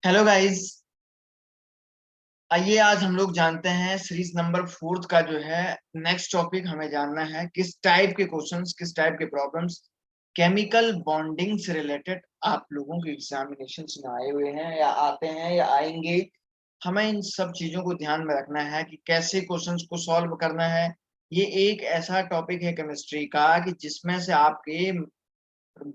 Hello guys. आइए आज हम लोग जानते हैं सीरीज नंबर 4 का जो है नेक्स्ट टॉपिक। हमें जानना है किस टाइप के क्वेश्चंस, किस टाइप के प्रॉब्लम्स केमिकल बॉन्डिंग से रिलेटेड आप लोगों के एग्जामिनेशन में आए हुए हैं या आते हैं या आएंगे। हमें इन सब चीजों को ध्यान में रखना है कि कैसे क्वेश्चंस को सॉल्व करना है। ये एक ऐसा टॉपिक है केमिस्ट्री का कि जिसमें से आपके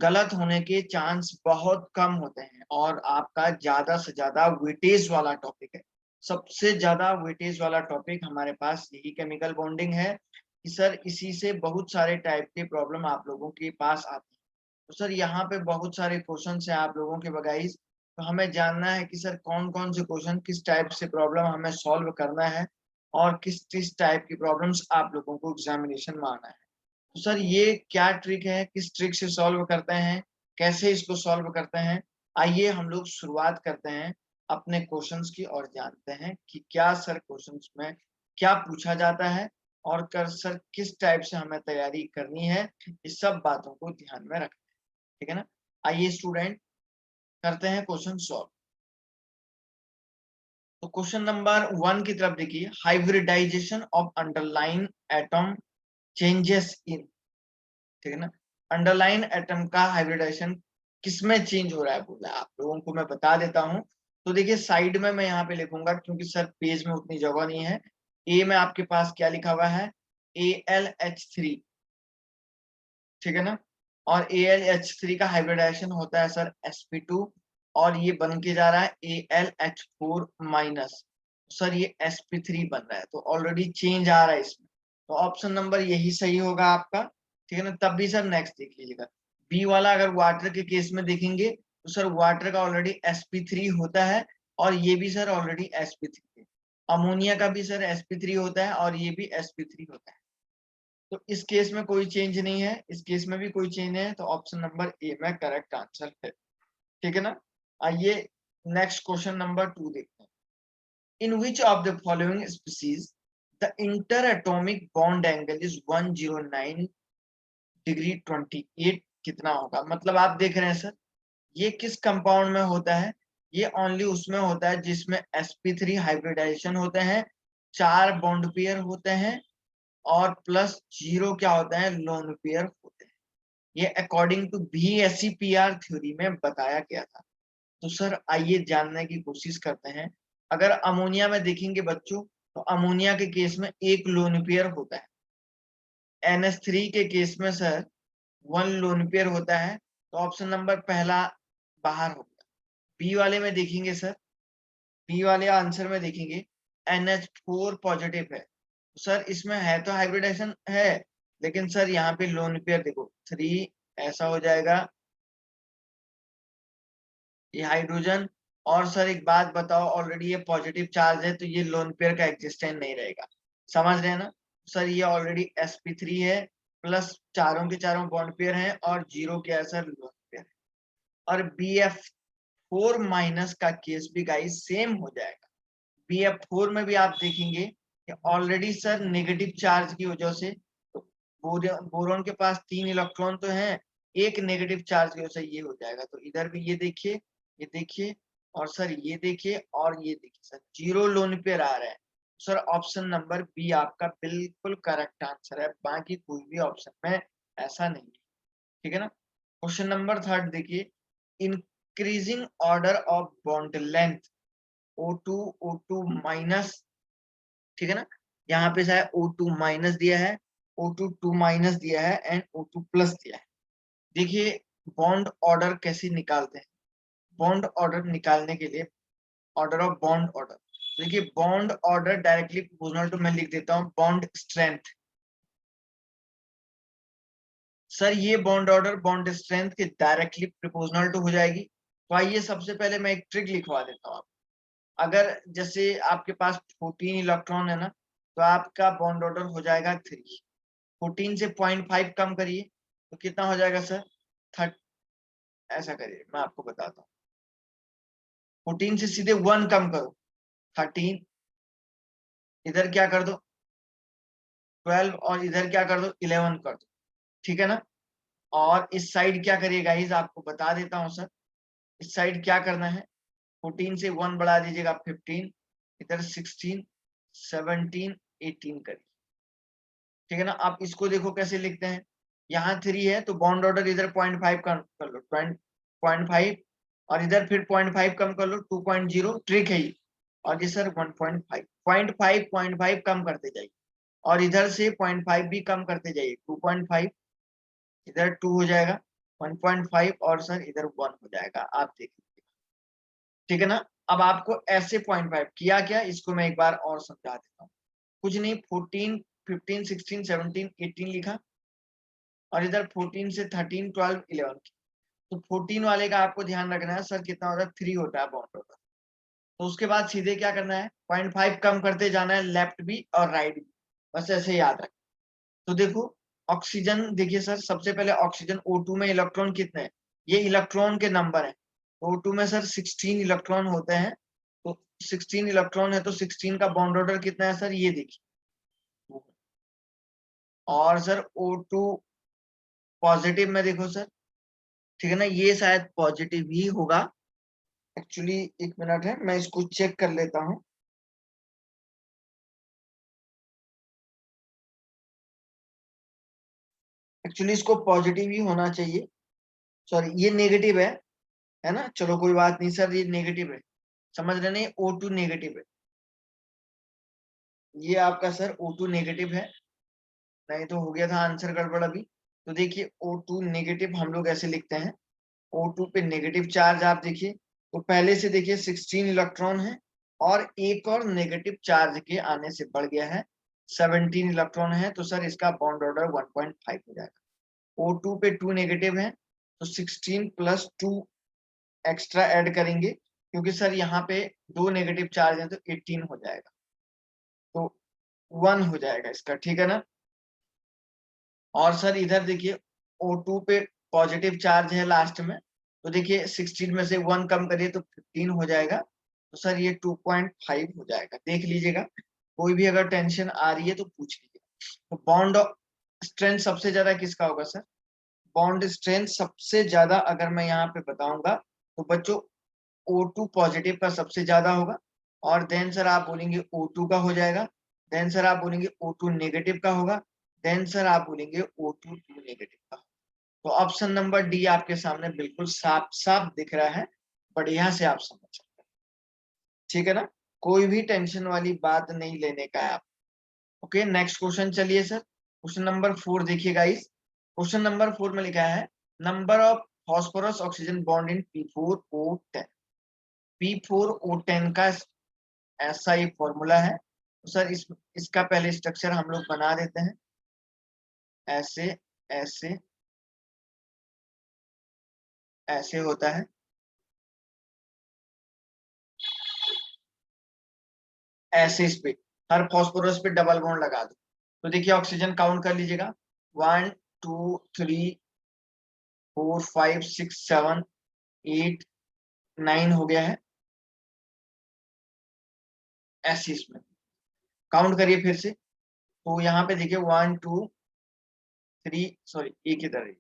गलत होने के चांस बहुत कम होते हैं और आपका ज्यादा से ज्यादा वेटेज वाला टॉपिक है। सबसे ज्यादा वेटेज वाला टॉपिक हमारे पास यही केमिकल बॉन्डिंग है कि सर इसी से बहुत सारे टाइप के प्रॉब्लम आप लोगों के पास आती है। तो सर यहाँ पे बहुत सारे क्वेश्चन है आप लोगों के बगाइज। तो हमें जानना है कि सर कौन कौन से क्वेश्चन किस टाइप से प्रॉब्लम हमें सॉल्व करना है और किस किस टाइप की प्रॉब्लम्स आप लोगों को एग्जामिनेशन में आना है। तो सर ये क्या ट्रिक है, किस ट्रिक से सॉल्व करते हैं, कैसे इसको सॉल्व करते हैं। आइए हम लोग शुरुआत करते हैं अपने क्वेश्चंस की और जानते हैं कि क्या सर क्वेश्चंस में क्या पूछा जाता है और कर सर किस टाइप से हमें तैयारी करनी है। इस सब बातों को ध्यान में रखते हैं, ठीक है ना। आइए स्टूडेंट करते हैं क्वेश्चन सॉल्व। तो क्वेश्चन नंबर 1 की तरफ देखिए, hybridization of underline atom changes in, ठीक है ना। अंडरलाइन एटम का हाइब्रिडाइजेशन किसमें चेंज हो रहा है बोला आप लोगों को मैं बता देता हूं। तो देखिए साइड में मैं यहाँ पे लिखूंगा क्योंकि सर पेज में उतनी जगह नहीं है। ए में आपके पास क्या लिखा हुआ है, AlH3, ठीक है ना। और AlH3 का हाइब्रिडाइजेशन होता है सर sp2 और ये बन के जा रहा है AlH4 माइनस। सर ये sp3 बन रहा है तो ऑलरेडी चेंज आ रहा है इसमें। तो ऑप्शन नंबर यही सही होगा आपका, ठीक है ना। तब भी सर नेक्स्ट देख लीजिएगा, बी वाला अगर वाटर के केस में देखेंगे तो सर वाटर का ऑलरेडी sp3 होता है और ये भी सर ऑलरेडी sp3 है। अमोनिया का भी सर sp3 होता है और ये भी sp3 होता है। तो इस केस में कोई चेंज नहीं है, इस केस में भी कोई चेंज है, तो ऑप्शन नंबर ए में करेक्ट आंसर है, ठीक है ना। आइए नेक्स्ट क्वेश्चन नंबर 2 देखते हैं। In which of the following species the inter atomic bond angle is 109 degree 28, कितना होगा। मतलब आप देख रहे हैं सर ये किस कंपाउंड में होता है, ये ओनली उसमें होता है जिसमें sp3 हाइब्रिडाइजेशन होते हैं, 4 बॉन्ड पेयर होते हैं और प्लस 0 क्या होता है, लोन पेयर होते हैं। ये अकॉर्डिंग टू VSEPR थ्योरी में बताया गया था। तो सर आइए जानने की कोशिश करते हैं। अगर अमोनिया में देखेंगे बच्चों तो अमोनिया के केस में एक लोन पेयर होता है, NH3 के केस में सर 1 लोन पेयर होता है। तो ऑप्शन नंबर पहला बाहर हो गया। बी वाले में देखेंगे सर, बी वाले आंसर में देखेंगे NH4 पॉजिटिव है। तो सर इसमें है तो हाइब्रिडेशन है, लेकिन सर यहाँ पे लोन पेयर देखो 3 ऐसा हो जाएगा, ये हाइड्रोजन। और सर एक बात बताओ, ऑलरेडी ये पॉजिटिव चार्ज है तो ये लोन पेयर का एग्जिस्टेंस नहीं रहेगा, समझ रहे हैं ना। सर ये ऑलरेडी sp3 है, प्लस चारों के चारों बॉन्ड पेयर हैं और 0 क्या है सर, लोन पेयर है। और BF4 माइनस का केस भी गाइस सेम हो जाएगा। BF4 में भी आप देखेंगे कि ऑलरेडी सर नेगेटिव चार्ज की वजह से, तो बोरॉन के पास 3 इलेक्ट्रॉन तो हैं, एक नेगेटिव चार्ज की वजह से ये हो जाएगा। तो इधर भी ये देखिए, ये देखिए और सर ये देखिए और ये देखिए, सर 0 लोन पेयर आ रहा है। सर ऑप्शन नंबर बी आपका बिल्कुल करेक्ट आंसर है, बाकी कोई भी ऑप्शन में ऐसा नहीं है, ठीक है ना। क्वेश्चन नंबर 3 देखिए, increasing order of bond length O2 O2 minus, ठीक है ना। यहाँ पे शायद O2 माइनस दिया है, O2 2 माइनस दिया है एंड O2 प्लस दिया है। देखिए बॉन्ड ऑर्डर कैसे निकालते हैं। बॉन्ड ऑर्डर निकालने के लिए ऑर्डर ऑफ बॉन्ड ऑर्डर, देखिए bond order directly proportional to, मैं लिख देता हूँ बॉन्ड स्ट्रेंथ। सर ये बॉन्ड ऑर्डर बॉन्ड स्ट्रेंथ के डायरेक्टली प्रोपोर्शनल टू हो जाएगी। तो आइए सबसे पहले मैं एक ट्रिक लिखवा देता हूँ। अगर जैसे आपके पास 14 इलेक्ट्रॉन है ना, तो आपका बॉन्ड ऑर्डर हो जाएगा 3। 14 से 0.5 कम करिए तो कितना हो जाएगा सर, 30। ऐसा करिए मैं आपको बताता हूँ, 14 से सीधे 1 कम करो, 13। इधर क्या कर दो 12 और इधर क्या कर दो 11 कर दो, ठीक है ना। और इस साइड क्या करिएगा, इस आपको बता देता हूँ सर, इस साइड क्या करना है, 14 से 1 बढ़ा दीजिएगा 15, इधर 16, 17, 18 करिए, ठीक है ना। आप इसको देखो कैसे लिखते हैं, यहाँ 3 है तो बॉन्ड ऑर्डर इधर 0.5 कम कर लो, 0.5, और इधर फिर 0.5 कम कर लो, 2.0, ट्रिक है ये। और ये सर 1.5, 0.5 कम करते जाइए, और इधर से 0.5 भी कम करते जाइए, 2.5, इधर 2 हो जाएगा, 1.5, और सर इधर 1 हो जाएगा, आप देखिए, ठीक है ना। अब आपको ऐसे 0.5 किया क्या, इसको मैं एक बार और समझा देता हूँ। कुछ नहीं, 14, 15, 16, 17, 18 लिखा, और इधर 14 से 13, 12, 11 की। तो 14 वाले का आपको ध्यान रखना है, सर कितना होता है, 3 होता है बॉन्ड ऑर्डर। तो उसके बाद सीधे क्या करना है, 0.5 कम करते जाना है, लेफ्ट भी और राइट भी, बस ऐसे याद रखें। तो देखो ऑक्सीजन, देखिए सर सबसे पहले ऑक्सीजन O2 में इलेक्ट्रॉन कितने हैं, ये इलेक्ट्रॉन के नंबर है। O2 में सर 16 इलेक्ट्रॉन होते हैं, तो 16 इलेक्ट्रॉन है, तो 16 का बॉन्ड ऑर्डर कितना है सर, ये देखिए। और सर O2 पॉजिटिव में देखो सर, ठीक है ना, ये शायद पॉजिटिव ही होगा एक्चुअली। एक मिनट है, मैं इसको चेक कर लेता हूँ। एक्चुअली इसको पॉजिटिव ही होना चाहिए, सॉरी ये नेगेटिव है ना, चलो कोई बात नहीं सर, ये नेगेटिव है, समझ रहे नहीं, O2 नेगेटिव है, ये आपका सर O2 नेगेटिव है, नहीं तो हो गया था आंसर गड़बड़ अभी। तो देखिए O2 नेगेटिव हम लोग ऐसे लिखते हैं, O2 पे नेगेटिव चार्ज आप देखिए, तो पहले से देखिए 16 इलेक्ट्रॉन है, और एक और नेगेटिव चार्ज के आने से बढ़ गया है, 17 इलेक्ट्रॉन है, तो सर इसका बॉन्ड ऑर्डर 1.5 हो जाएगा। O2 पे 2 नेगेटिव है, तो 16 प्लस 2 एक्स्ट्रा ऐड करेंगे, क्योंकि सर यहाँ पे 2 नेगेटिव चार्ज है, तो 18 हो जाएगा, तो 1 हो जाएगा इसका, ठीक है ना। और सर इधर देखिए O2 पे पॉजिटिव चार्ज है लास्ट में, तो देखिए 16 में से 1 कम करिए तो 15 हो जाएगा, तो सर ये 2.5 हो जाएगा, देख लीजिएगा। कोई भी अगर टेंशन आ रही है तो पूछ लीजिए। तो बॉन्ड स्ट्रेंथ सबसे ज्यादा किसका होगा सर, बॉन्ड स्ट्रेंथ सबसे ज्यादा अगर मैं यहाँ पे बताऊंगा तो बच्चों O2 पॉजिटिव का सबसे ज्यादा होगा, और देन सर आप बोलेंगे O2 का हो जाएगा, देन सर आप बोलेंगे O2 नेगेटिव का होगा, देन सर आप बोलेंगे O2 नेगेटिव का। तो ऑप्शन नंबर डी आपके सामने बिल्कुल साफ साफ दिख रहा है, बढ़िया से आप समझ सकते हैं, ठीक है ना, कोई भी टेंशन वाली बात नहीं लेने का है आप। ओके, नेक्स्ट क्वेश्चन चलिए सर, क्वेश्चन नंबर 4 देखिए गाइस। क्वेश्चन नंबर 4 में लिखा है number of phosphorus oxygen bond in P4O10। P4O10 का ऐसा ही फॉर्मूला है, तो सर इसका पहले स्ट्रक्चर हम लोग बना देते हैं, ऐसे ऐसे ऐसे होता है, ऐसे इस पे हर फॉस्फोरस पे डबल बॉन्ड लगा दो। तो देखिए ऑक्सीजन काउंट कर लीजिएगा, 1 2 3 4 5 6 7 8 9 हो गया है, ऐसे इसमें काउंट करिए फिर से। तो यहाँ पे देखिए 1 2 3, सॉरी एक इधर है,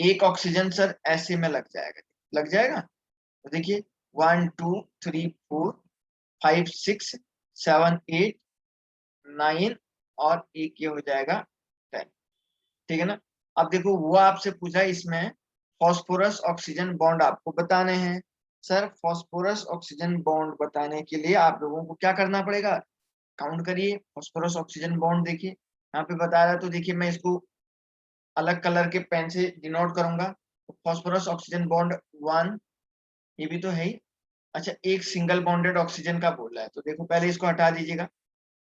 एक ऑक्सीजन सर ऐसे में लग जाएगा, लग जाएगा। तो देखिए 1 2 3 4 5 6 7 8 9, और एक ये हो जाएगा 10, ठीक है ना। अब देखो वो आपसे पूछा इसमें फॉस्फोरस ऑक्सीजन बॉन्ड आपको बताने हैं। सर फॉस्फोरस ऑक्सीजन बॉन्ड बताने के लिए आप लोगों को क्या करना पड़ेगा, काउंट करिए फॉस्फोरस ऑक्सीजन बॉन्ड। देखिए यहाँ पे बता रहा है, तो देखिए मैं इसको अलग कलर के पेन से डिनोट करूंगा। तो फॉस्फोरस ऑक्सीजन बॉन्ड 1, ये भी तो है ही। अच्छा एक सिंगल बॉन्डेड ऑक्सीजन का बोल रहा है, तो देखो पहले इसको हटा दीजिएगा।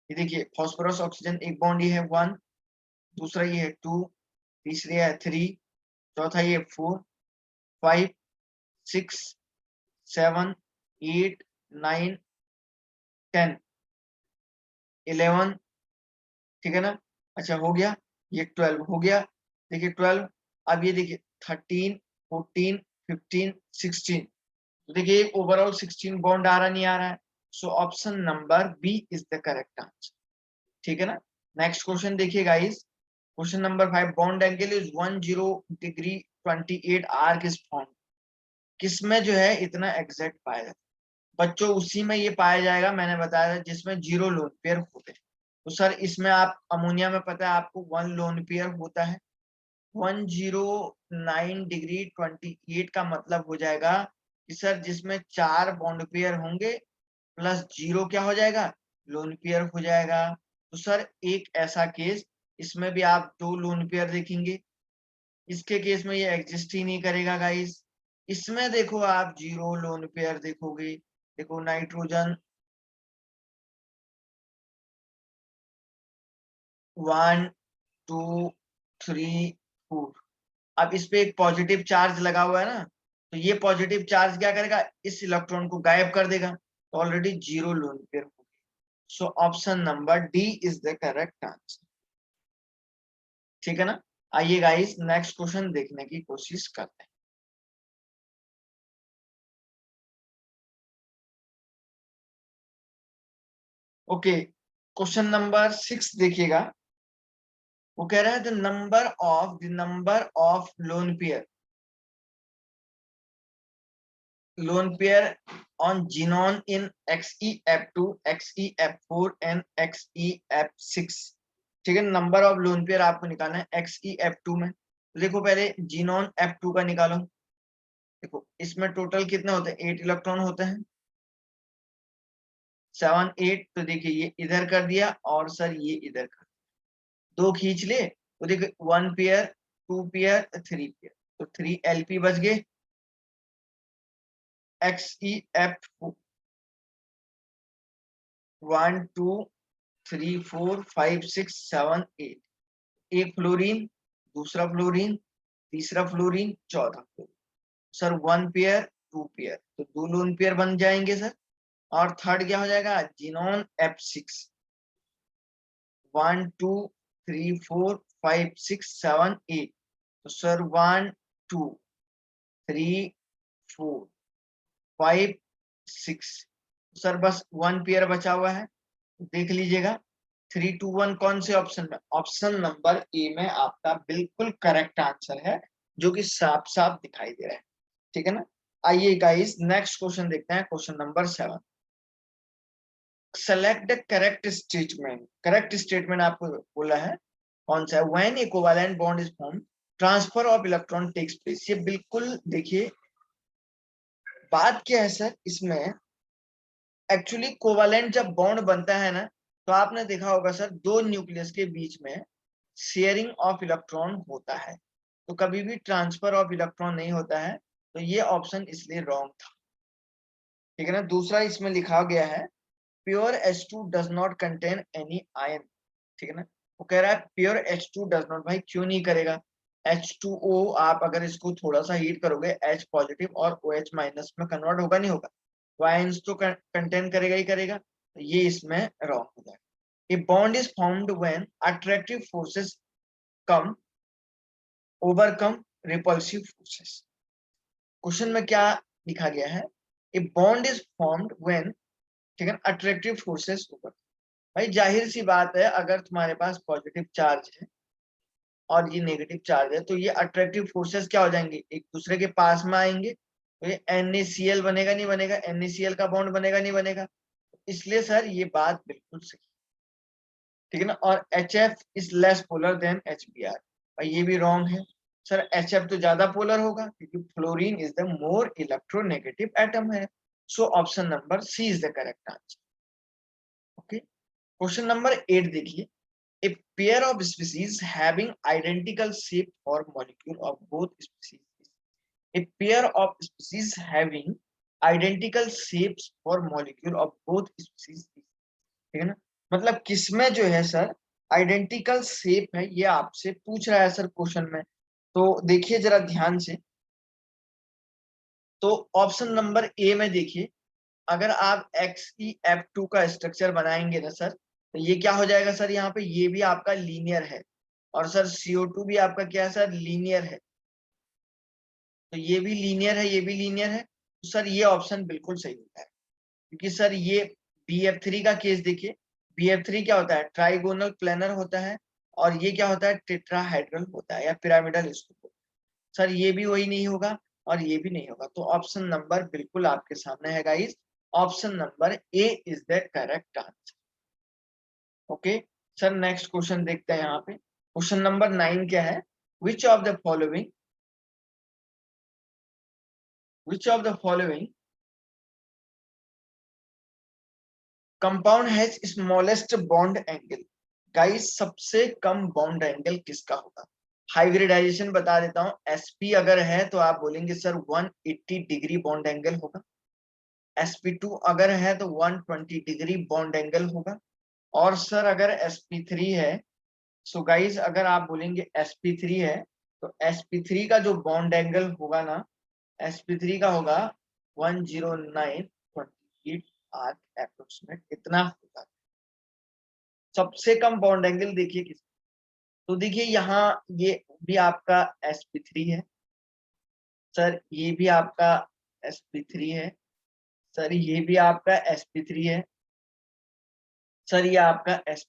ये देखिए फॉस्फोरस ऑक्सीजन एक बॉन्ड ये है 1, दूसरा ये है 2, तीसरी है 3, चौथा ये 4 5 6 7 8 9 10 11, ठीक है ना। अच्छा हो गया, ये 12 हो गया, देखिए 12। अब ये देखिए 13 14 15 16, तो देखिए ओवरऑल 16 बॉन्ड आ रहा नहीं आ रहा है, so option number B is the correct answer, ठीक है ना। नेक्स्ट क्वेश्चन देखिए guys, question number 5, bond angle is 10 degree 28 arc is form. किसमें जो है इतना एग्जैक्ट पाया जाता है बच्चों? उसी में ये पाया जाएगा, मैंने बताया था, जिसमें 0 लोन पेयर होते हैं। तो सर इसमें आप अमोनिया में पता है आपको 1 लोन पेयर होता है। 109 डिग्री 28 का मतलब हो जाएगा कि सर जिसमें 4 बॉन्ड पेयर होंगे प्लस 0 क्या हो जाएगा, लोन पेयर हो जाएगा। तो सर एक ऐसा केस, इसमें भी आप 2 लोन पेयर देखेंगे, इसके केस में ये एग्जिस्ट ही नहीं करेगा गाइस। इसमें देखो आप 0 लोन पेयर देखोगे, देखो नाइट्रोजन 1 2 3 4। अब इस पे एक पॉजिटिव चार्ज लगा हुआ है ना, तो ये पॉजिटिव चार्ज क्या करेगा, इस इलेक्ट्रॉन को गायब कर देगा, तो ऑलरेडी 0 लोन पेयर हो गई। सो option number D is the correct answer. ठीक है ना? आइए गाइस नेक्स्ट क्वेश्चन देखने की कोशिश करते हैं। ओके, क्वेश्चन नंबर 6 देखिएगा। वो कह रहा है the number of lone pair on genome in XeF2, XeF4 and XeF6। ठीक है, नंबर ऑफ लोन पेयर आपको निकालना है XeF2 में। तो देखो पहले जीनोन F2 का निकालो। देखो इसमें टोटल कितने होते हैं, 8 इलेक्ट्रॉन होते हैं, 7 8। तो देखिए ये इधर कर दिया और सर ये इधर कर, 2 खींच ले, तो देखो 1 पेयर 2 पेयर 3 पेयर, तो 3 LP बच गए। XeF 1 2 3 4 5 6 7 8, एक फ्लोरीन, दूसरा फ्लोरीन, तीसरा फ्लोरीन, चौथा फ्लोरीन। सर 1 पेयर 2 पेयर, तो 2 लोन पेयर बन जाएंगे सर। और थर्ड क्या हो जाएगा, जीनोन F6, 1 2 3 4 5 6 7 8। तो सर 1 2 3 4 5 6, सर बस 1 पेयर बचा हुआ है, देख लीजिएगा। 3 2 1 कौन से ऑप्शन में, ऑप्शन नंबर ए में आपका बिल्कुल करेक्ट आंसर है, जो कि साफ साफ दिखाई दे रहा है। ठीक है ना? आइए गाइस नेक्स्ट क्वेश्चन देखते हैं, question number 7। Select the correct statement. Correct statement आपको बोला है कौन सा है, when a covalent bond is form transfer of electron takes place. ये बिल्कुल देखिए बात क्या है सर, इसमें एक्चुअली कोवैलेंट जब बॉन्ड बनता है ना, तो आपने देखा होगा सर 2 न्यूक्लियस के बीच में शेयरिंग ऑफ इलेक्ट्रॉन होता है, तो कभी भी ट्रांसफर ऑफ इलेक्ट्रॉन नहीं होता है। तो ये ऑप्शन इसलिए रॉन्ग था। ठीक है ना? दूसरा इसमें लिखा गया है pure H2 does not contain any ion. ठीक है ना? वो कह रहा है प्योर H2 डज नॉट, भाई क्यों नहीं करेगा, H2O आप अगर इसको थोड़ा सा हीट करोगे H पॉजिटिव और OH माइनस में कन्वर्ट होगा नहीं होगा, तो आयंस तो कंटेन करेगा ही करेगा। तो ये इसमें रॉन्ग हो जाएगा। A bond is formed when attractive forces come overcome repulsive forces। Question में क्या लिखा गया है, a bond is formed when, ठीक है, अट्रैक्टिव फोर्सेस ओवर। भाई जाहिर सी बात है, अगर तुम्हारे पास पॉजिटिव चार्ज है और ये नेगेटिव चार्ज है, तो ये अट्रैक्टिव फोर्सेस क्या हो जाएंगे, एक दूसरे के पास में आएंगे, तो ये NaCl बनेगा नहीं बनेगा, NaCl का बॉन्ड बनेगा नहीं बनेगा। इसलिए सर ये बात बिल्कुल सही, ठीक है ना? और HF is less polar than HBr, भाई ये भी रॉन्ग है। सर HF तो ज्यादा पोलर होगा, क्योंकि fluorine is the more electronegative atom है। So option number C is the correct answer. Okay, question number 8 देखिए। A pair of species having identical shape or molecule of both species. A pair of species having identical shapes or molecule of both species। ठीक है ना? मतलब किसमें जो है sir identical shape है, ये आपसे पूछ रहा है सर क्वेश्चन में। तो देखिए जरा ध्यान से, तो ऑप्शन नंबर ए में देखिए, अगर आप XeF2 का स्ट्रक्चर बनाएंगे ना सर, तो ये क्या हो जाएगा सर, यहाँ पे ये भी आपका लीनियर है, और सर CO2 भी आपका क्या है सर, लीनियर है। तो ये भी लीनियर है, ये भी लीनियर है, तो सर ये ऑप्शन बिल्कुल सही होता है। क्योंकि सर ये BF3 का केस देखिए, BF3 क्या होता है, ट्राइगोनल प्लेनर होता है, और ये क्या होता है, टेट्राहेड्रल होता है या पिरामिडल स्क्रू। सर ये भी वही नहीं होगा और ये भी नहीं होगा, तो ऑप्शन नंबर बिल्कुल आपके सामने है guys, option number A is the correct answer. Okay sir, next question देखते हैं यहाँ पे। क्वेश्चन नंबर 9 क्या है, which of the following compound has smallest bond angle. Guys सबसे कम बॉन्ड एंगल किसका होगा? हाइब्रिडाइजेशन बता देता हूं, sp अगर है तो आप बोलेंगे सर 180 डिग्री बॉन्ड एंगल होगा, sp2 अगर है तो 120 डिग्री बॉन्ड एंगल होगा, और सर अगर sp3 है, सो गाइस अगर आप बोलेंगे sp3 है तो sp3 का जो बॉन्ड एंगल होगा ना, sp3 का होगा 109.28 आर्क अप्रोक्सीमेट, इतना होगा। सबसे कम बॉन्ड एंगल देखिए किस, तो देखिए यहाँ ये भी आपका sp3 है, सर ये भी आपका sp3 है, सर ये भी आपका sp3 है, सर ये आपका sp,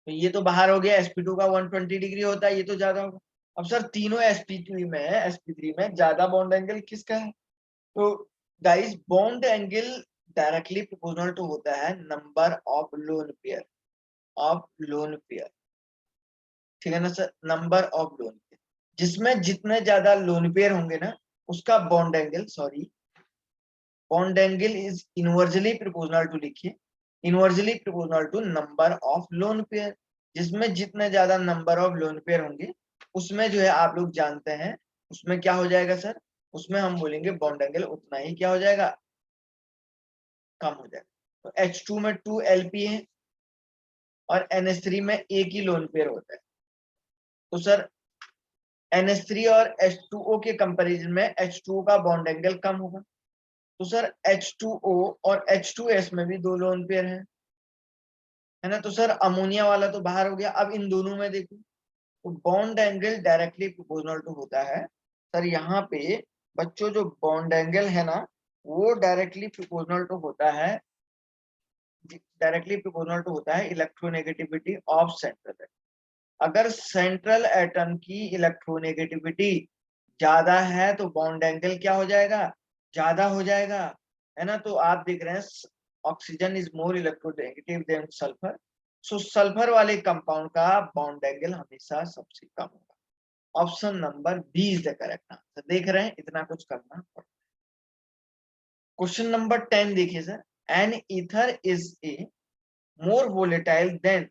तो ये तो बाहर हो गया, sp2 का 120 डिग्री होता है, ये तो ज्यादा होगा। अब सर तीनों sp3 में है, sp3 में ज्यादा बॉन्ड एंगल किसका है? तो guys bond angle directly proportional to होता है नंबर ऑफ लोन पेयर, ठीक है ना sir, number of lone pair, जिसमें जितने ज्यादा लोन पेयर होंगे ना, उसका bond angle is inversely proportional to, लिखिए inversely proportional to number of lone pair, जिसमें जितने ज्यादा नंबर ऑफ लोन पेयर होंगे उसमें जो है आप लोग जानते हैं उसमें क्या हो जाएगा सर, उसमें हम बोलेंगे बॉन्ड एंगल उतना ही क्या हो जाएगा, कम हो जाएगा। तो H2 में 2 LP है और NH3 में एक ही लोन पेयर होता है, तो सर NH3 और H2O के कंपैरिजन में H2O का बॉन्ड एंगल कम होगा, तो सर H2O और H2S में भी दो लोन पेयर है ना, तो सर अमोनिया वाला तो बाहर हो गया। अब इन दोनों में देखो तो bond angle directly proportional to होता है, सर यहाँ पे बच्चों जो बॉन्ड एंगल है ना वो डायरेक्टली प्रोपोर्शनल टू होता है, इलेक्ट्रोनेगेटिविटी ऑफ सेंट्रल एटम। अगर सेंट्रल एटम की इलेक्ट्रोनेगेटिविटी ज्यादा है तो बॉन्ड एंगल क्या हो जाएगा, ज्यादा हो जाएगा, है ना। तो आप देख रहे हैं oxygen is more electronegative than sulphur, so sulphur वाले कंपाउंड का बॉन्ड एंगल हमेशा सबसे कम होगा। Option number B is the correct answer. देख रहे हैं इतना कुछ करना पड़ता है। क्वेश्चन नंबर 10 देखिए sir, an ether is a more volatile than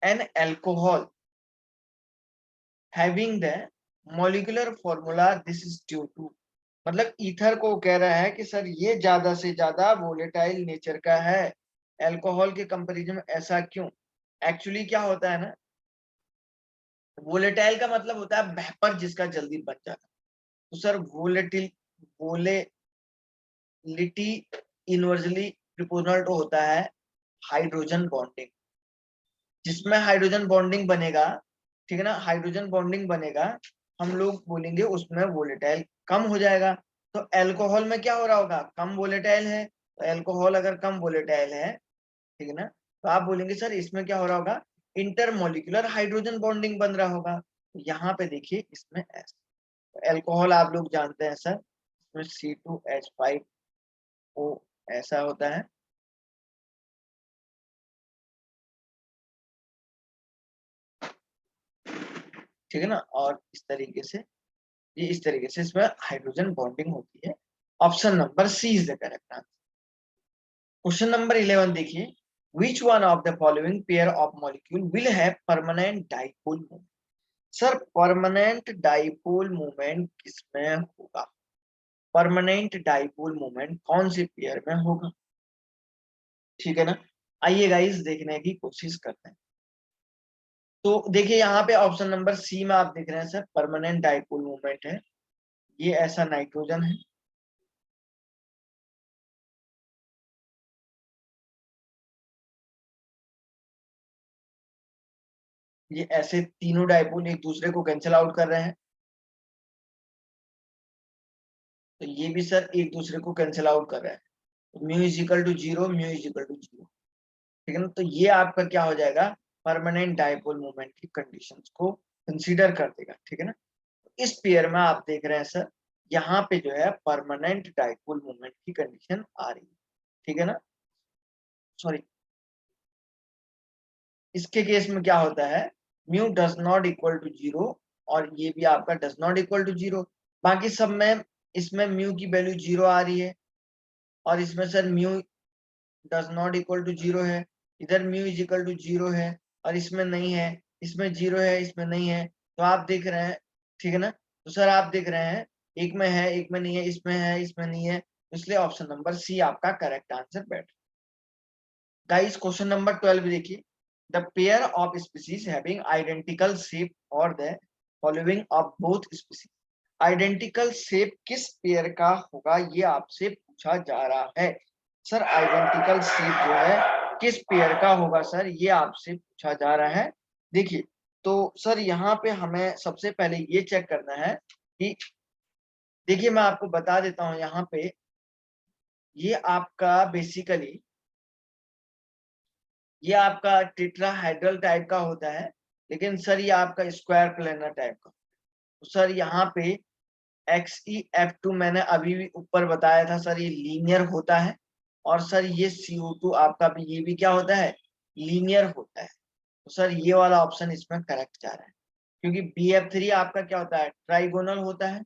an alcohol having the molecular formula this is due to, मतलब ईथर को कह रहा है कि सर ये ज्यादा से ज्यादा वोलेटाइल नेचर का है अल्कोहल के कंपैरिजन में, ऐसा क्यों? एक्चुअली क्या होता है ना, वोलेटाइल का मतलब होता है वेपर जिसका जल्दी बन जाता है, तो sir volatility inversely proportional to होता है हाइड्रोजन बॉन्डिंग, जिसमें हाइड्रोजन बॉन्डिंग बनेगा, ठीक है ना, हाइड्रोजन बॉन्डिंग बनेगा, हम लोग बोलेंगे उसमें वोलेटाइल कम हो जाएगा। तो अल्कोहल में क्या हो रहा होगा, कम वोलेटाइल है, तो अल्कोहल अगर कम वोलेटाइल है, ठीक है ना, तो आप बोलेंगे सर इसमें क्या हो रहा होगा, इंटरमोलिकुलर हाइड्रोजन बॉन्डिंग बन रहा होगा। तो यहाँ पे देखिए इसमें एस, तो अल्कोहल आप लोग जानते हैं सर इसमें C2H5O ऐसा होता है, ठीक है ना, और इस तरीके से ये इस तरीके से इसमें हाइड्रोजन बॉन्डिंग होती है। Option number C is the correct answer. Question number 11 देखिए, which one of the following pair of molecule will have permanent dipole movement. Sir permanent dipole movement किसमें होगा, परमानेंट डाइपोल मूवमेंट कौन सी pair में होगा, ठीक है ना। आइए गाइस देखने की कोशिश करते हैं। तो देखिए यहाँ पे ऑप्शन नंबर सी में आप देख रहे हैं सर परमानेंट डाइपोल मूवमेंट है, ये ऐसा नाइट्रोजन है, ये ऐसे तीनों डाइपोल एक दूसरे को कैंसिल आउट कर रहे हैं, तो ये भी सर एक दूसरे को कैंसिल आउट कर रहे हैं, तो mu is equal to zero, mu is equal to zero, ठीक है ना। तो ये आपका क्या हो जाएगा, परमानेंट डाइपोल मोमेंट की कंडीशंस को कंसीडर कर देगा, ठीक है ना। इस पेयर में आप देख रहे हैं सर, यहाँ पे जो है परमानेंट डाइपोल मोमेंट की कंडीशन आ रही है, ठीक है ना। सॉरी, इसके केस में क्या होता है, mu does not equal to zero, और ये भी आपका does not equal to zero. बाकी सब में इसमें म्यू की वैल्यू जीरो आ रही है, और इसमें sir mu does not equal to zero है, इधर mu is equal to zero है, और इसमें नहीं है, इसमें जीरो है, इसमें नहीं है। तो आप देख रहे हैं, ठीक है ना। तो सर आप देख रहे हैं, एक में है, एक में नहीं है, इसमें है, इसमें नहीं है, इसलिए ऑप्शन नंबर सी आपका करेक्ट आंसर बैठ। गाइस क्वेश्चन नंबर 12 देखिए, the pair of species having identical shape और the following of both species. Identical shape किस पेयर का होगा, ये आपसे पूछा जा रहा है। सर आइडेंटिकल शेप जो है किस पेयर का होगा, सर ये आपसे पूछा जा रहा है। देखिए, तो सर यहाँ पे हमें सबसे पहले ये चेक करना है कि, देखिए मैं आपको बता देता हूँ यहाँ पे, ये आपका बेसिकली ये आपका टेट्राहेड्रल टाइप का होता है, लेकिन सर ये आपका स्क्वायर प्लेनर टाइप का। तो सर यहाँ पे XeF2 मैंने अभी भी ऊपर बताया था सर, ये लीनियर होता है, और सर ये CO2 आपका भी, ये भी क्या होता है, लीनियर होता है। तो सर ये वाला ऑप्शन इसमें करेक्ट जा रहा है, क्योंकि BF3 आपका क्या होता है, ट्राइगोनल होता है।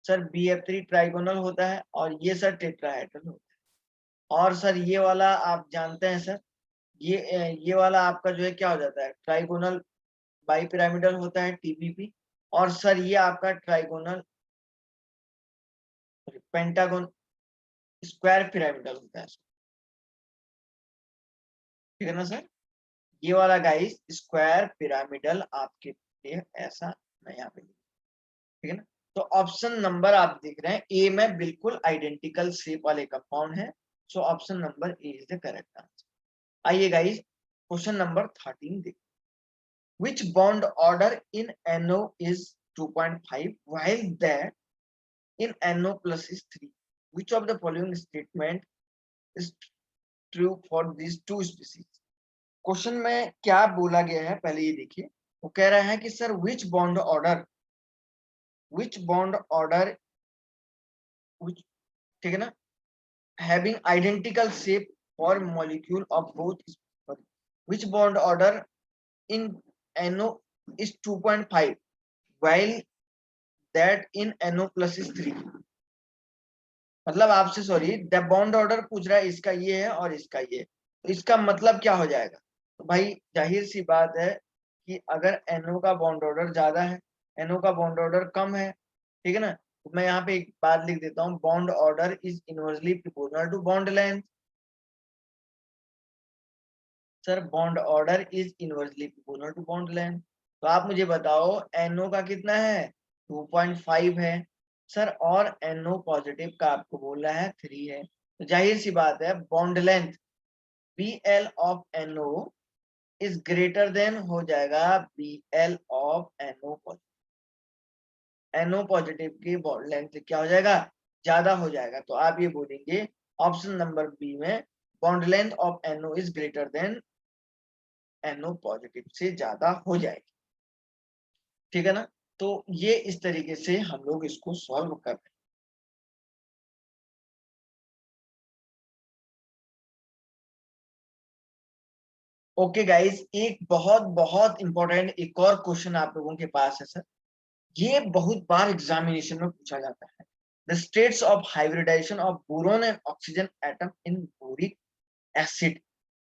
सर BF3 ट्राइगोनल होता है, और ये सर टेट्राहेड्रल होता है। और सर ये वाला आप जानते हैं सर, ये वाला आपका जो है क्या हो जाता है, ट्राइगोनल बाई पिरामिडल होता है, TBP। और सर ये आपका ट्राइगोनल पेंटागोन स्क्वायर पिरामिडल होता है, ठीक है ना सर। ये वाला गाइस स्क्वायर पिरामिडल आपके लिए ऐसा मैं यहाँ पे, ठीक है ना। तो ऑप्शन नंबर आप देख रहे हैं ए में बिल्कुल आइडेंटिकल शेप वाले कंपाउंड है, so option number A is the correct answer. आइए गाइस क्वेश्चन नंबर 13 देखिए, which bond order in NO is 2.5 while that in NO plus is 3, which of the following statement is true for these two species। Question में क्या बोला गया है पहले ये देखिए, वो कह रहा है कि sir which bond order which, ठीक है ना, having identical shape for molecule of both, which bond order in NO is 2.5 while that in NO plus is 3। मतलब आपसे, सॉरी, द बॉन्ड ऑर्डर पूछ रहा है, इसका ये है और इसका ये है, तो इसका मतलब क्या हो जाएगा। तो भाई जाहिर सी बात है कि अगर NO का बॉन्ड ऑर्डर ज्यादा है, NO का बॉन्ड ऑर्डर कम है, ठीक है ना, तो मैं यहाँ पे एक बात लिख देता हूँ, bond order is inversely proportional to bond length. Sir bond order is inversely proportional to bond length. तो आप मुझे बताओ NO का कितना है, 2.5 है सर, और NO पॉजिटिव का आपको बोल रहा है 3 है, तो जाहिर सी बात है bond length BL of NO is greater than हो जाएगा BL of NO positive. NO positive की बॉन्ड लेंथ क्या हो जाएगा, ज्यादा हो जाएगा, तो आप ये बोलेंगे ऑप्शन नंबर बी में bond length of NO is greater than NO positive से ज्यादा हो जाएगी, ठीक है ना। तो ये इस तरीके से हम लोग इसको सॉल्व कर रहे हैं। ओके गाइस, एक बहुत बहुत इंपॉर्टेंट एक और क्वेश्चन आप लोगों के पास है सर, ये बहुत बार एग्जामिनेशन में पूछा जाता है, the states of hybridization of boron and oxygen atom in boric acid,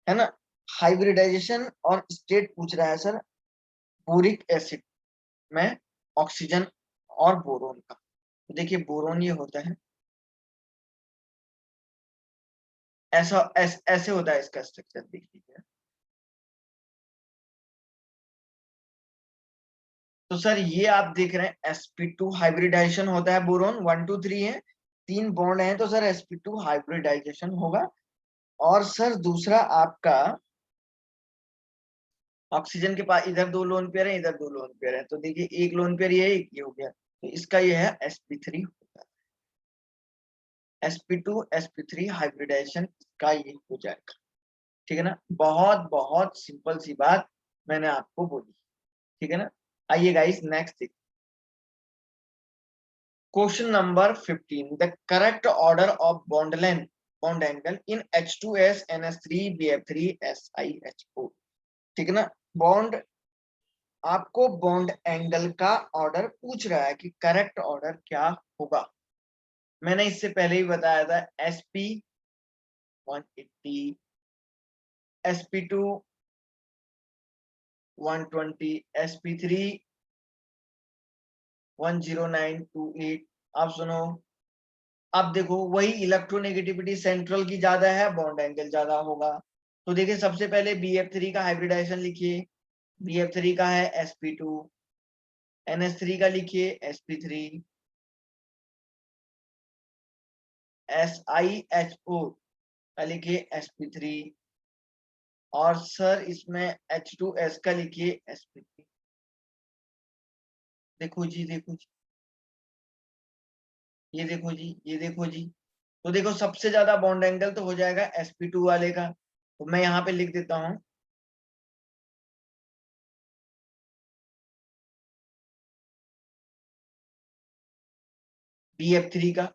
है ना। हाइब्रिडाइजेशन और स्टेट पूछ रहा है सर बोरिक एसिड में ऑक्सीजन और बोरोन का। तो देखिए बोरोन ये होता है ऐसे होता है इसका स्ट्रक्चर, देख लीजिए। तो सर ये आप देख रहे हैं sp2 हाइब्रिडाइजेशन होता है, बोरोन 1 2 3 है, 3 बॉन्ड है, तो सर sp2 हाइब्रिडाइजेशन होगा। और सर दूसरा आपका ऑक्सीजन के पास इधर 2 लोन पेयर है, इधर 2 लोन पेयर है, तो देखिए एक लोन पेयर ये है, एक ये हो गया, तो इसका ये है sp3 होगा, sp2 sp3 हाइब्रिडाइजेशन का ये हो जाएगा। ठीक है ना, बहुत बहुत सिंपल सी बात मैंने आपको बोली, ठीक है ना। आइए गाइस नेक्स्ट देखिए, question number 15, the correct order of bond length bond angle in H2S NH3 BF3 SiHO, ठीक है ना। बॉन्ड, आपको बॉन्ड एंगल का ऑर्डर पूछ रहा है कि करेक्ट ऑर्डर क्या होगा। मैंने इससे पहले ही बताया था, SP 180, SP2 120, SP3 10928। आप सुनो, अब देखो वही इलेक्ट्रोनेगेटिविटी सेंट्रल की ज्यादा है, बॉन्ड एंगल ज्यादा होगा। तो देखिए सबसे पहले BF3 का हाइब्रिडाइजेशन लिखिए, BF3 का है SP2, NH3 का लिखिए SP3, SiHO का लिखिए SP3, और सर इसमें H2S का लिखिए SP3। देखो जी, देखो जी, ये देखो जी, ये देखो जी। तो देखो सबसे ज्यादा बॉन्ड एंगल तो हो जाएगा SP2 वाले का, तो मैं यहाँ पे लिख देता हूँ BF3 का,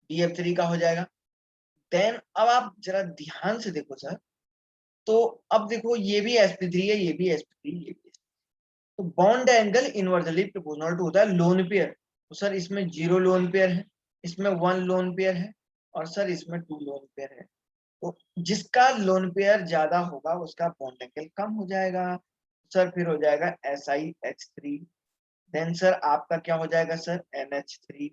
BF3 का हो जाएगा। देन अब आप जरा ध्यान से देखो सर, तो अब देखो ये भी sp3 है, ये भी sp3, ये भी SP3। तो bond angle inversely proportional to होता है लोन पेयर। तो सर इसमें 0 लोन पेयर है, इसमें 1 लोन पेयर है, और सर इसमें 2 लोन पेयर है। तो जिसका लोन पेयर ज्यादा होगा उसका बॉन्ड एंगल कम हो जाएगा। सर फिर हो जाएगा SiH3। देन सर आपका क्या हो जाएगा सर, NH3।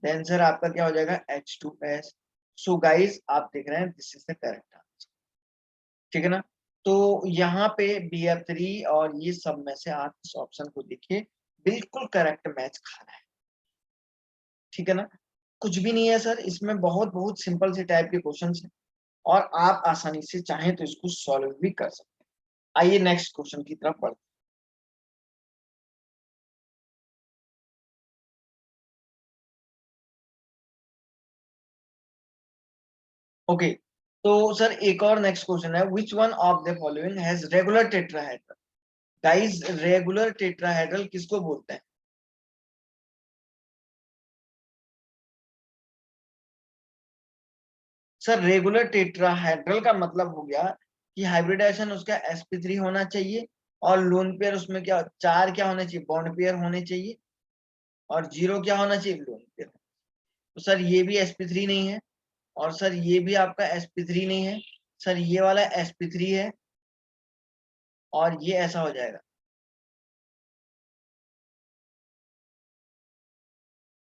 देन सर आपका क्या हो जाएगा, H2S। सो गाइस आप देख रहे हैं this is the correct answer, ठीक है ना। तो यहाँ पे BF3 और ये सब में से आप इस ऑप्शन को देखिए, बिल्कुल करेक्ट मैच खा रहा है, ठीक है ना। कुछ भी नहीं है सर इसमें, बहुत बहुत सिंपल से टाइप के क्वेश्चन है, और आप आसानी से चाहें तो इसको सॉल्व भी कर सकते हैं। आइए नेक्स्ट क्वेश्चन की तरफ बढ़ते हैं। ओके, तो सर एक और नेक्स्ट क्वेश्चन है, विच one of the following has regular tetrahedral. Guys regular tetrahedral किसको बोलते हैं? सर रेगुलर टेट्राहेड्रल का मतलब हो गया कि हाइब्रिडाइजेशन उसका sp3 होना चाहिए, और लोन पेयर उसमें क्या, चार क्या होने चाहिए, बॉन्ड पेयर होने चाहिए, और 0 क्या होना चाहिए, लोन पेयर। तो सर ये भी sp3 नहीं है, और सर ये भी आपका sp3 नहीं है, सर ये वाला sp3 है, और ये ऐसा हो जाएगा,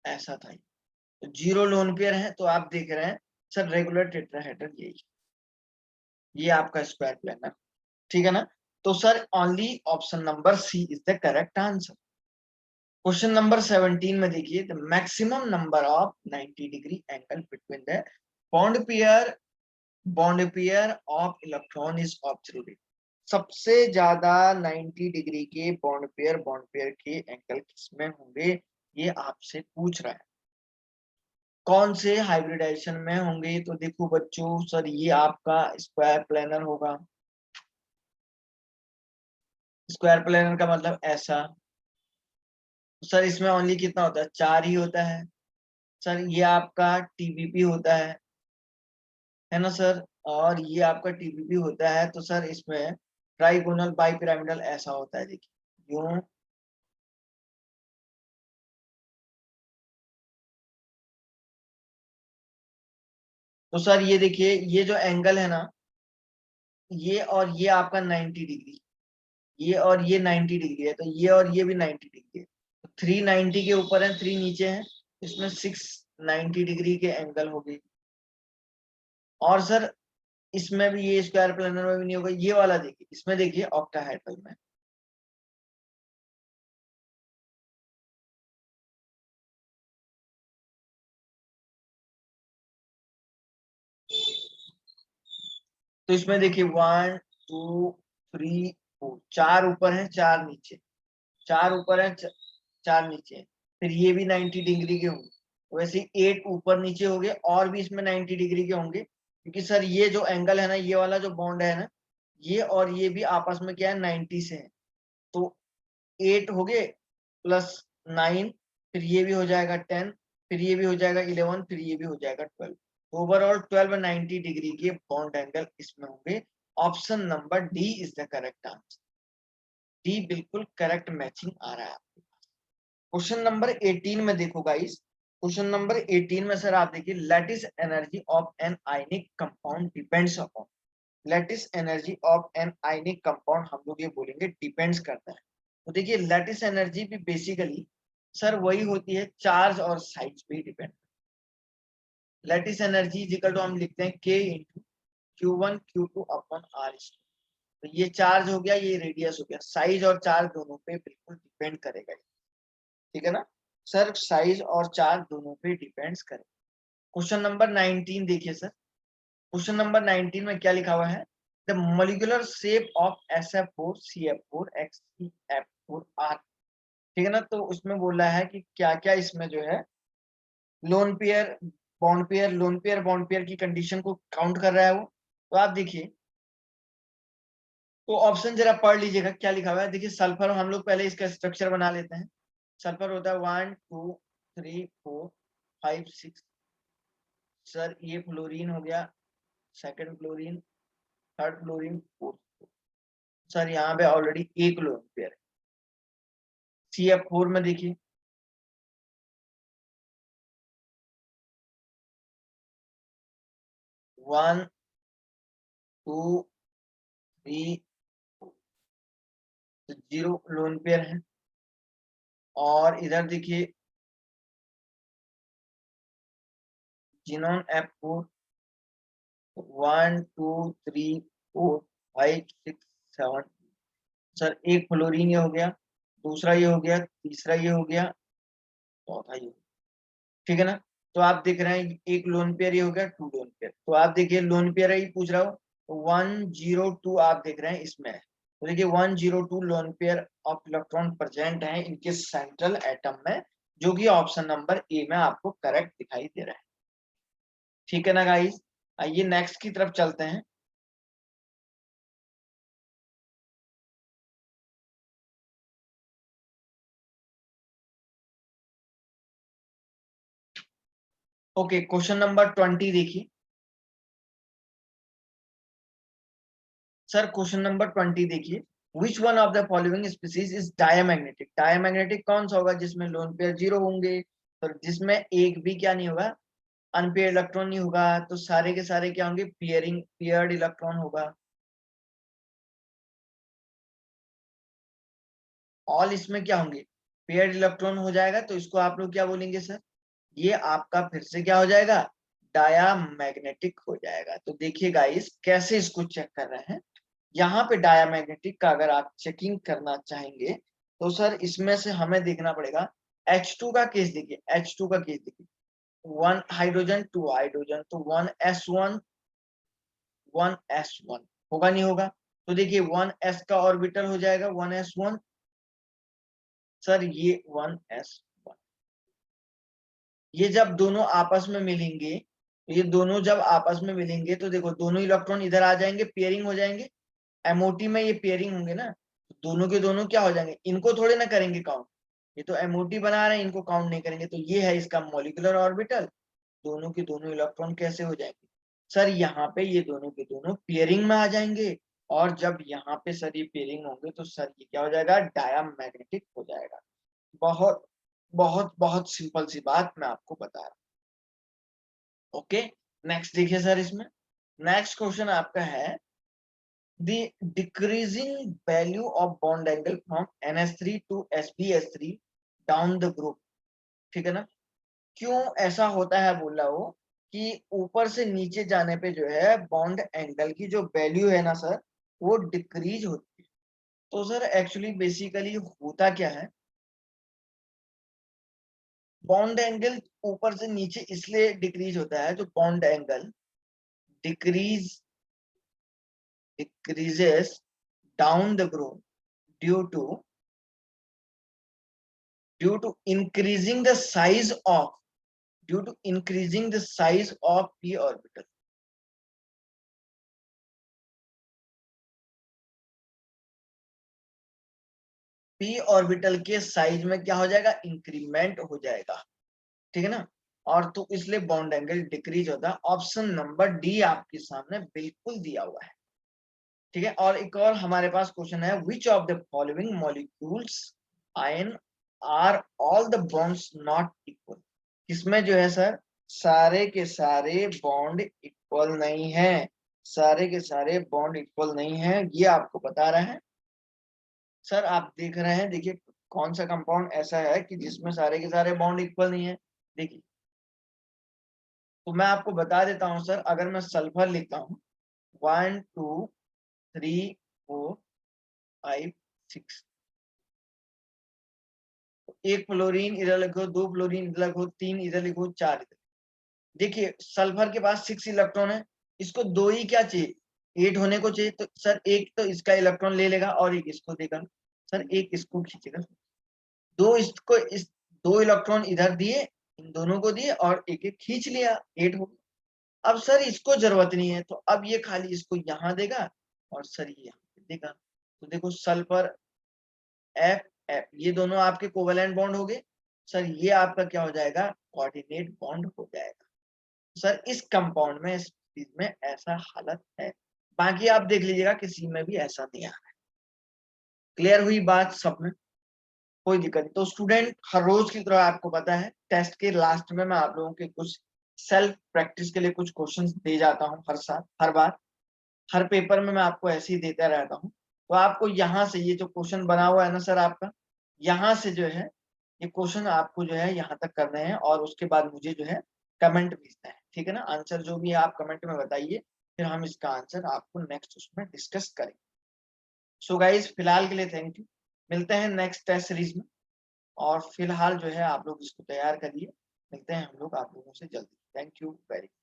ऐसा था। तो 0 लोन पेयर है, तो आप देख रहे हैं सर रेगुलर टेट्राहेड्रल यही, ये आपका स्क्वायर प्लेन है, ठीक है ना। तो sir only option number C is the correct answer. Question number 17 में देखिए, the maximum number of 90 degree angle between the bond pair bond pair of electron is observed. सबसे ज्यादा 90 डिग्री के बॉन्ड पेयर के एंगल किसमें होंगे, ये आपसे पूछ रहा है। कौन से हाइब्रिडाइजेशन में होंगे, तो देखो बच्चों सर ये आपका स्क्वायर प्लेनर होगा। स्क्वायर प्लेनर का मतलब ऐसा, सर इसमें ओनली कितना होता है, 4 ही होता है। सर ये आपका TBP होता है ना सर, और ये आपका TBP होता है। तो सर इसमें ट्राइगोनल बाई पिरामिडल ऐसा होता है, देखिए यूं। तो सर ये देखिए, ये जो एंगल है ना, ये और ये आपका 90 डिग्री, ये और ये 90 डिग्री है, तो ये और ये भी 90 डिग्री है। तो 390 के ऊपर है, 3 नीचे है, इसमें 690 डिग्री के एंगल हो गई। और सर इसमें भी, ये स्क्वायर प्लेनर में भी नहीं होगा, ये वाला देखिए, इसमें देखिए ऑक्टाहेड्रल में। तो इसमें देखिए 1 2 3 4, 4 ऊपर है 4 नीचे, 4 ऊपर है 4 नीचे है। फिर ये भी 90 डिग्री के होंगे, वैसे 8 ऊपर नीचे हो गए, और भी इसमें 90 डिग्री के होंगे। क्योंकि सर ये जो एंगल है ना, ये वाला जो बॉन्ड है ना, ये और ये भी आपस में क्या है 90 से है। तो 8 हो गए प्लस 9, फिर ये भी हो जाएगा 10, फिर ये भी हो जाएगा 11, फिर ये भी हो जाएगा 12। ओवरऑल 12 90 डिग्री के बॉन्ड एंगल इसमें होंगे। Option number D is the correct answer. D बिल्कुल करेक्ट मैचिंग आ रहा है आपके पास। क्वेश्चन नंबर 18 में देखो गाइस, क्वेश्चन नंबर 18 में सर आप देखिए, lattice energy of an ionic compound depends upon. Lattice energy of an ionic compound हम लोग ये बोलेंगे डिपेंड्स करता है। तो देखिए लैटिस एनर्जी भी बेसिकली सर वही होती है, चार्ज और साइज पे depend. Lattice energy equal to हम लिखते हैं के into Q1 Q2 upon are. तो ये चार्ज हो गया, ये रेडियस हो गया, साइज और चार्ज दोनों पे बिल्कुल डिपेंड करेगा। ठीक है ना सर, साइज और चार्ज दोनों पे डिपेंड्स करेगा। क्वेश्चन नंबर 19 देखिए सर, क्वेश्चन नंबर 19 में क्या लिखा हुआ है, the molecular shape of SF4CF4XcF4R। ठीक है ना, तो उसमें बोला है कि क्या क्या इसमें जो है lone pair bond pair, lone pair bond pair की कंडीशन को काउंट कर रहा है वो। तो आप देखिए, तो ऑप्शन जरा पढ़ लीजिएगा क्या लिखा हुआ है। देखिए सल्फर, हम लोग पहले इसका स्ट्रक्चर बना लेते हैं। सल्फर होता है 1 2 3 4 5 6। सर ये फ्लोरीन हो गया, second fluorine, third fluorine, fourth. Sir यहाँ पे ऑलरेडी एक लोन पेयर है। CF4 में देखिए 1 2 3 0 लोन पेयर है। और इधर देखिए जिनोन F4 1 2 3 4 5 6 7। सर एक फ्लोरीन ये हो गया, दूसरा ये हो गया, तीसरा ये हो गया, चौथा ये। ठीक है ना, तो आप देख रहे हैं एक लोन पेयर ये हो गया, 2 लोन पेयर। तो आप देखिए लोन पेयर ही पूछ रहा हो, तो 102 आप देख रहे हैं इसमें है। तो देखिए 102 lone pair of electron present है इनके सेंट्रल एटम में, जो कि ऑप्शन नंबर ए में आपको करेक्ट दिखाई दे रहा है। ठीक है ना गाइस, आइए नेक्स्ट की तरफ चलते हैं। ओके, क्वेश्चन नंबर 20 देखिए सर, क्वेश्चन नंबर 20 देखिए, which one of the following species is diamagnetic. Diamagnetic कौन सा होगा जिसमें लोन पेयर 0 होंगे, तो जिसमें एक भी क्या नहीं होगा, अनपेयर इलेक्ट्रॉन नहीं होगा, तो सारे के सारे क्या होंगे, पेयर्ड इलेक्ट्रॉन होगा। ऑल इसमें क्या होंगे, पेयर्ड इलेक्ट्रॉन हो जाएगा। तो इसको आप लोग क्या बोलेंगे सर, ये आपका फिर से क्या हो जाएगा, डायामैग्नेटिक हो जाएगा। तो देखिए गाइस कैसे इसको चेक कर रहे हैं। यहाँ पे डायामैग्नेटिक का अगर आप चेकिंग करना चाहेंगे तो सर इसमें से हमें देखना पड़ेगा। H2 का केस देखिए, H2 का केस देखिए, 1 हाइड्रोजन 2 हाइड्रोजन, तो 1s1 1s1 होगा नहीं होगा। तो देखिए 1s का ऑर्बिटल हो जाएगा 1s1। सर ये 1s1, ये जब दोनों आपस में मिलेंगे, ये दोनों जब आपस में मिलेंगे तो देखो दोनों इलेक्ट्रॉन इधर आ जाएंगे, पेयरिंग हो जाएंगे। एमओटी में ये पेयरिंग होंगे ना, दोनों के दोनों क्या हो जाएंगे, इनको थोड़े ना करेंगे काउंट, ये तो एमओटी बना रहे हैं, इनको काउंट नहीं करेंगे। तो ये है इसका मॉलिक्यूलर ऑर्बिटल, दोनों के दोनों इलेक्ट्रॉन कैसे हो जाएंगे सर, यहाँ पे ये दोनों के दोनों पेयरिंग में आ जाएंगे। और जब यहाँ पे सर ये पेयरिंग होंगे तो सर ये क्या हो जाएगा, डायामैग्नेटिक हो जाएगा। बहुत बहुत बहुत सिंपल सी बात मैं आपको बता रहा हूँ। ओके, नेक्स्ट देखिए सर, इसमें नेक्स्ट क्वेश्चन आपका है, the decreasing value of bond angle from NS3 to SbS3 down the group। ठीक है ना, क्यों ऐसा होता है बोल रहा हो कि ऊपर से नीचे जाने पे जो है बॉन्ड एंगल की जो वैल्यू है ना सर, वो डिक्रीज होती है। तो सर एक्चुअली बेसिकली होता क्या है, बॉन्ड एंगल ऊपर से नीचे इसलिए डिक्रीज होता है, जो bond angle decrease decreases down the group due to increasing the size of p orbital। p orbital के साइज में क्या हो जाएगा, इंक्रीमेंट हो जाएगा, ठीक है ना, और तो इसलिए बॉन्ड एंगल डिक्रीज होता है। ऑप्शन नंबर डी आपके सामने बिल्कुल दिया हुआ है, ठीक है। और एक और हमारे पास क्वेश्चन है, which of the following molecules ion are all the bonds not equal. इसमें जो है सर सारे के सारे बॉन्ड इक्वल नहीं है, सारे के सारे बॉन्ड इक्वल नहीं है, ये आपको बता रहे हैं। सर आप देख रहे हैं, देखिए कौन सा कंपाउंड ऐसा है कि जिसमें सारे के सारे बॉन्ड इक्वल नहीं है। देखिए तो मैं आपको बता देता हूं सर, अगर मैं सल्फर लिखता हूं 1 2 3 4 5 6, एक फ्लोरीन इधर लिखो, 2 फ्लोरीन इधर लिखो, 3 इधर लिखो, 4 इधर। देखिए सल्फर के पास 6 इलेक्ट्रॉन है, इसको 2 ही क्या चाहिए, 8 होने को चाहिए, तो सर एक तो इसका इलेक्ट्रॉन ले लेगा और एक इसको देगा, सर एक इसको खींचेगा, दो इसको, इस 2 इलेक्ट्रॉन इधर दिए, इन दोनों को दिए और एक एक खींच लिया, 8 हो गया। अब सर इसको जरूरत नहीं है, तो अब ये खाली इसको यहाँ देगा और सर ये यहाँ पे देगा। तो देखो सल्फर एफ एफ, ये दोनों आपके कोवेलेंट बॉन्ड हो गए, सर ये आपका क्या हो जाएगा, कोऑर्डिनेट बॉन्ड हो जाएगा। सर इस कंपाउंड में, इस चीज में ऐसा हालत है, बाकी आप देख लीजिएगा किसी में भी ऐसा नहीं आ रहा है। क्लियर हुई बात सब में, कोई दिक्कत नहीं। तो स्टूडेंट हर रोज की तरह आपको पता है टेस्ट के लास्ट में मैं आप लोगों के कुछ सेल्फ प्रैक्टिस के लिए कुछ क्वेश्चंस दे जाता हूं, हर साल हर बार हर पेपर में मैं आपको ऐसे ही देता रहता हूं। तो आपको यहाँ से ये जो क्वेश्चन बना हुआ है ना सर आपका, यहाँ से जो है ये क्वेश्चन आपको जो है यहाँ तक करने हैं और उसके बाद मुझे जो है कमेंट भेजना है, ठीक है ना। आंसर जो भी है आप कमेंट में बताइए, फिर हम इसका आंसर आपको नेक्स्ट उसमें डिस्कस करेंगे। सो गाइज फिलहाल के लिए थैंक यू, मिलते हैं नेक्स्ट टेस्ट सीरीज में, और फिलहाल जो है आप लोग इसको तैयार करिए, मिलते हैं हम लोग आप लोगों से जल्दी। Thank you very much.